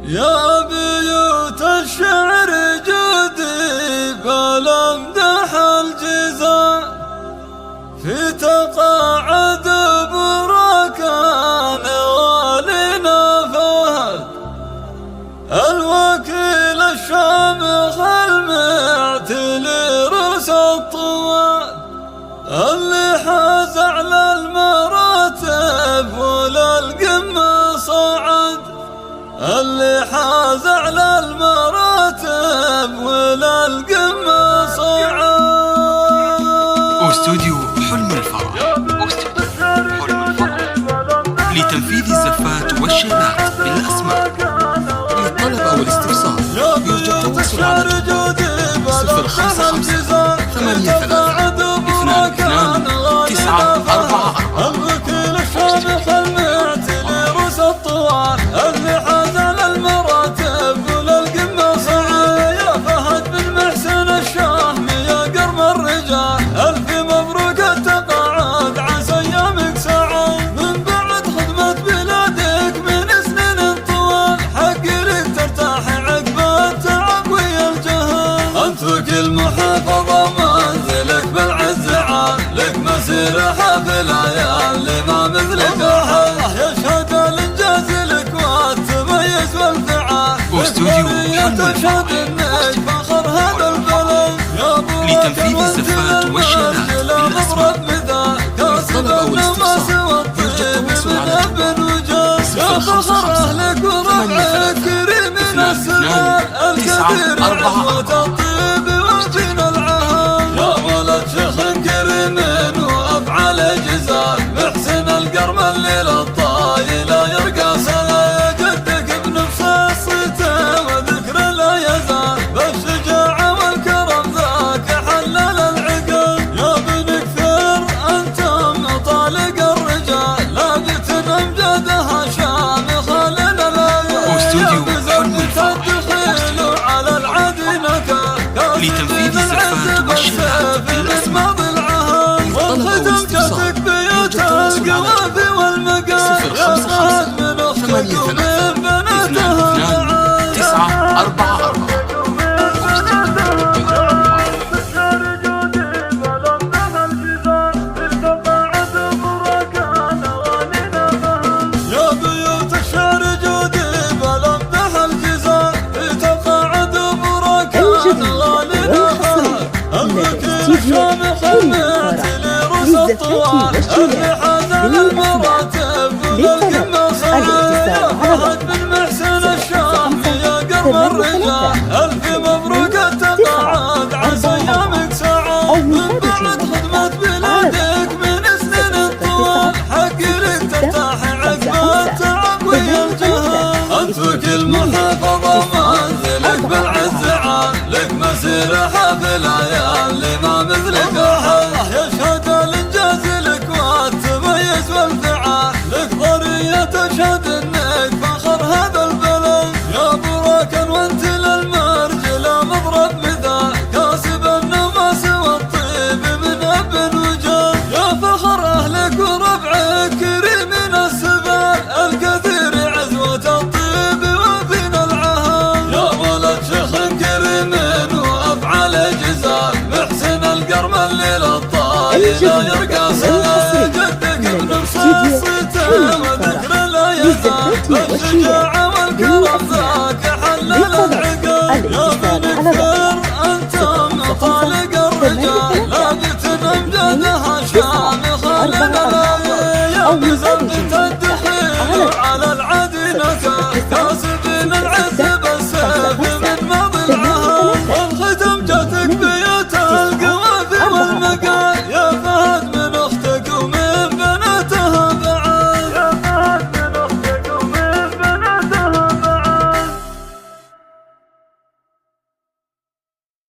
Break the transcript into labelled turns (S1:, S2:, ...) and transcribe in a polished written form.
S1: يا بيوت الشعر جودي بالامدح الجزاء في تقاعد بركان والينا فهد الوكيل الشامخ المعتلي رؤوس الطوال اللي حاز على المراتب وللقمة صعد اللي حاز على المراتب وللقمة صعد.
S2: واستوديو حلم الفرح لتنفيذ الزفات والشيلات بالأسماء. للطلب أو الاستفسار يرجى التواصل على 055 83 944.
S1: الوكيل الشامخ المعتلي رؤوس الطوال اللي حاز على المراتب وللقمة صعد. يا فهد بن محسن الشامي يا قرم الرجال ألف مبروك التقاعد عسى أيامك سعاد. من بعد خدمة بلادك من سنين طوال حق لك ترتاح عقب التعب ويا الجهل. أنت وكيل محافظة منزلك بالعز عال لك مسير حافلة يا اللي ما مثلك أحد. يشهد الإنجاز لك والتميز والفعال
S2: واستوديو حلم الفرح
S1: فخر هذا البلد
S2: لتنفيذ الزفات والشيلات بالأسماء. للطلب أو الاستفسار يرجى التواصل على 055
S1: كريم من السماء الكبير عزوة الطيب وفينا العهد. يا ولد شيخ كريم وأفعال جزال محسن القرم الليل الطايلة يرقى سلا. جدك بنفس الصيته وذكر لا يزال بالشجاعة والكرم ذاك حلل العقل. يا بن كثير أنتم طالق الرجال لابت أمجادها شامخ لنا الأيام.
S2: واستوديو حلم الفرح
S1: على العدنك
S2: لتنفيذ الزفات والشيلات بالأسماء.
S1: والختم جاتك بيوت القوافي والمقام. يا صاحب من اختك ومن بناتها
S2: 944.
S1: يا بيوت الشعر جودي بالامدح الجزاء في تقاعد بركان والينا فهد الوكيل الشامخ المعتلي رؤوس الطوال اللي حاز على المراتب وللقمة صعد. يا فهد بن محسن الشامي يا قرم الرجال ألف مبروك التقاعد عسى أيامك سعاد. من بعد خدمة بلادك من سنين طوال حق لك ترتاح عقب التعب ويا الجهل. أنت وكيل محافظة منزلك بالعز عال لك مسير حافلة يا اللي ما مثلك أحد. يشهد الإنجاز لك والتميز والفعال لك ضرية تشهد